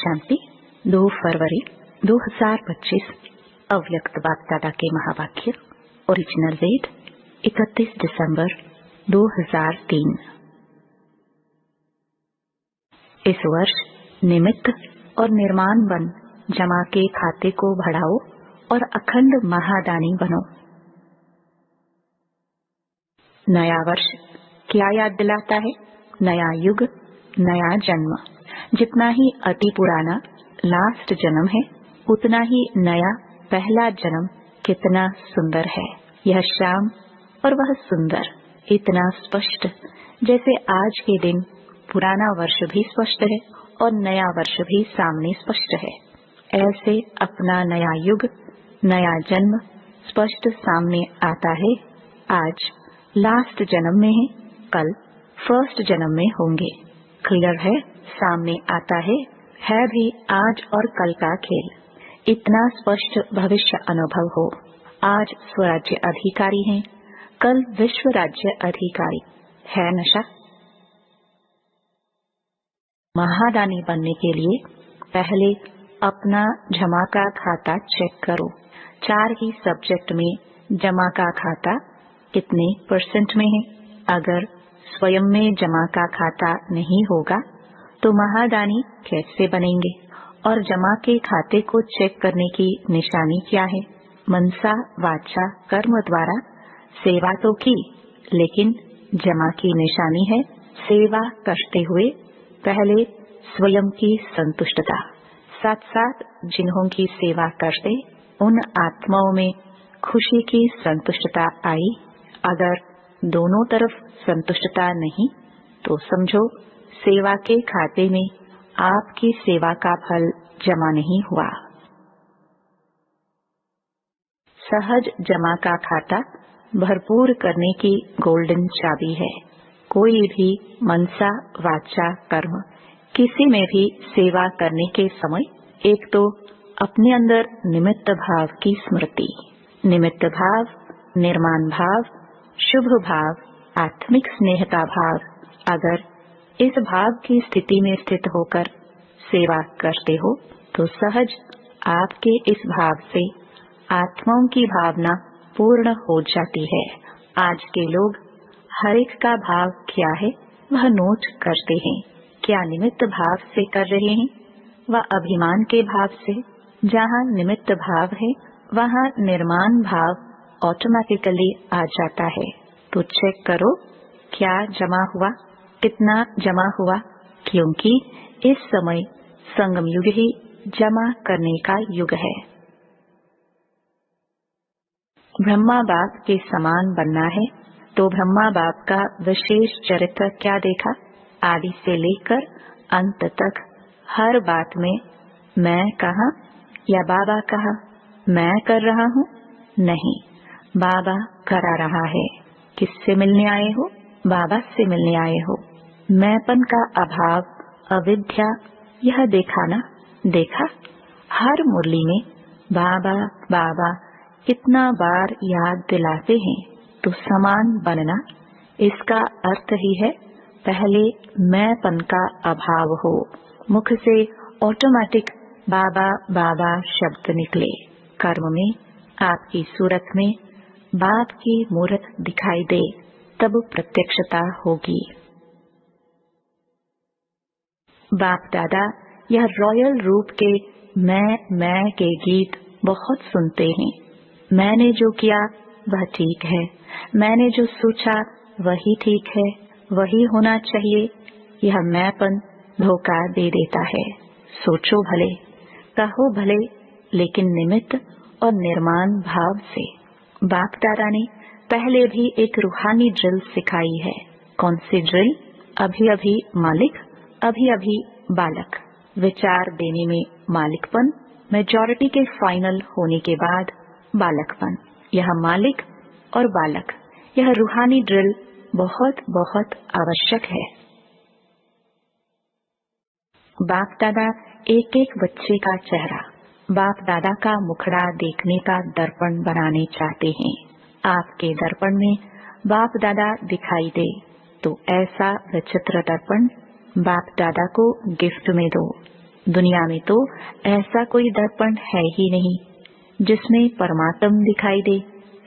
शांति 2 फरवरी 2025 अव्यक्त बाप-दादा के महावाक्य। ओरिजिनल डेट 31 दिसंबर 2003। इस वर्ष निमित्त और निर्माण बन जमा के खाते को बढ़ाओ और अखंड महादानी बनो। नया वर्ष क्या याद दिलाता है? नया युग, नया जन्म। जितना ही अति पुराना लास्ट जन्म है, उतना ही नया पहला जन्म कितना सुंदर है। यह शाम और वह सुंदर, इतना स्पष्ट जैसे आज के दिन पुराना वर्ष भी स्पष्ट है और नया वर्ष भी सामने स्पष्ट है। ऐसे अपना नया युग, नया जन्म स्पष्ट सामने आता है। आज लास्ट जन्म में है, कल फर्स्ट जन्म में होंगे। क्लियर है, सामने आता है भी आज और कल का खेल। इतना स्पष्ट भविष्य अनुभव हो। आज स्वराज्य अधिकारी हैं, कल विश्व राज्य अधिकारी है। नशा महादानी बनने के लिए पहले अपना जमा का खाता चेक करो। 4 ही सब्जेक्ट में जमा का खाता कितने % में है। अगर स्वयं में जमा का खाता नहीं होगा तो महादानी कैसे बनेंगे? और जमा के खाते को चेक करने की निशानी क्या है? मनसा वाचा कर्म द्वारा सेवा तो की, लेकिन जमा की निशानी है सेवा करते हुए पहले स्वयं की संतुष्टता। साथ साथ जिन्हों की सेवा करते उन आत्माओं में खुशी की संतुष्टता आई। अगर दोनों तरफ संतुष्टता नहीं तो समझो सेवा के खाते में आपकी सेवा का फल जमा नहीं हुआ। सहज जमा का खाता भरपूर करने की गोल्डन चाबी है। कोई भी मनसा वाचा कर्म किसी में भी सेवा करने के समय एक तो अपने अंदर निमित्त भाव की स्मृति, निमित्त भाव, निर्माण भाव, शुभ भाव, आत्मिक स्नेह का भाव। अगर इस भाव की स्थिति में स्थित होकर सेवा करते हो तो सहज आपके इस भाव से आत्माओं की भावना पूर्ण हो जाती है। आज के लोग हर एक का भाव क्या है वह नोट करते हैं। क्या निमित्त भाव से कर रहे हैं व अभिमान के भाव से? जहाँ निमित्त भाव है वहाँ निर्माण भाव ऑटोमेटिकली आ जाता है। तो चेक करो क्या जमा हुआ, कितना जमा हुआ, क्योंकि इस समय संगम युग ही जमा करने का युग है। ब्रह्मा बाप के समान बनना है तो ब्रह्मा बाप का विशेष चरित्र क्या देखा? आदि से लेकर अंत तक हर बात में मैं कहा या बाबा कहा? मैं कर रहा हूँ? नहीं, बाबा करा रहा है। किससे मिलने आए हो? बाबा से मिलने आए हो। मैंपन का अभाव, अविद्या, यह देखा ना? देखा? हर मुरली में बाबा बाबा कितना बार याद दिलाते हैं। तो समान बनना, इसका अर्थ ही है पहले मैंपन का अभाव हो। मुख से ऑटोमेटिक बाबा बाबा शब्द निकले। कर्म में आपकी सूरत में बाप की मूरत दिखाई दे, तब प्रत्यक्षता होगी। बाप दादा यह रॉयल रूप के मैं के गीत बहुत सुनते हैं। मैंने जो किया वह ठीक है, मैंने जो सोचा वही ठीक है, वही होना चाहिए। यह मैंपन धोखा दे देता है। सोचो भले, कहो भले, लेकिन निमित्त और निर्माण भाव से। बाप दादा ने पहले भी एक रूहानी ड्रिल सिखाई है। कौन सी ड्रिल? अभी अभी मालिक, अभी अभी बालक। विचार देने में मालिकपन, मेजॉरिटी के फाइनल होने के बाद बालकपन। यह मालिक और बालक, यह रूहानी ड्रिल बहुत बहुत आवश्यक है। बाप दादा एक एक बच्चे का चेहरा, बाप दादा का मुखड़ा देखने का दर्पण बनाने चाहते हैं। आपके दर्पण में बाप दादा दिखाई दे तो ऐसा विचित्र दर्पण बाप दादा को गिफ्ट में दो। दुनिया में तो ऐसा कोई दर्पण है ही नहीं जिसमें परमात्मा दिखाई दे।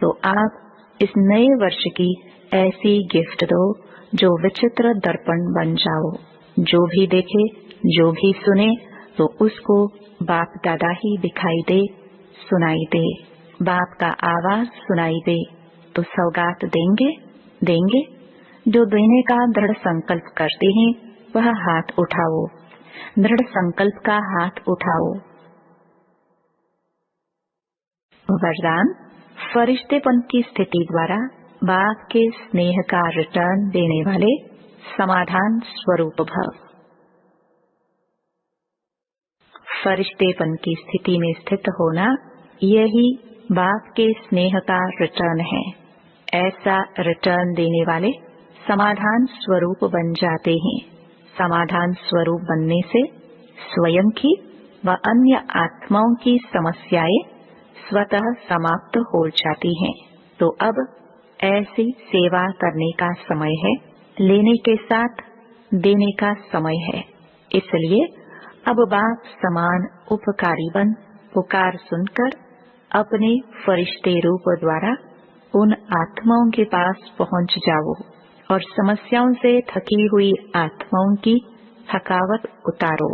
तो आप इस नए वर्ष की ऐसी गिफ्ट दो जो विचित्र दर्पण बन जाओ। जो भी देखे, जो भी सुने, तो उसको बाप दादा ही दिखाई दे, सुनाई दे। बाप का आवाज सुनाई दे तो सौगात देंगे देंगे। जो देने का दृढ़ संकल्प करते हैं वह हाथ उठाओ, दृढ़ संकल्प का हाथ उठाओ। वरदान, फरिश्तेपन की स्थिति द्वारा बाप के स्नेह का रिटर्न देने वाले समाधान स्वरूप भव। फरिश्तेपन की स्थिति में स्थित होना यही बाप के स्नेह का रिटर्न है। ऐसा रिटर्न देने वाले समाधान स्वरूप बन जाते हैं। समाधान स्वरूप बनने से स्वयं की व अन्य आत्माओं की समस्याएं स्वतः समाप्त हो जाती हैं। तो अब ऐसी सेवा करने का समय है, लेने के साथ देने का समय है। इसलिए अब बाप समान उपकारी बन पुकार सुनकर अपने फरिश्ते रूप द्वारा उन आत्माओं के पास पहुंच जाओ और समस्याओं से थकी हुई आत्माओं की थकावट उतारो।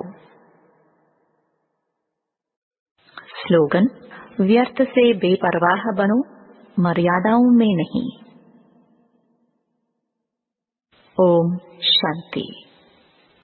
स्लोगन, व्यर्थ से बेपरवाह बनो, मर्यादाओं में नहीं। ओम शांति।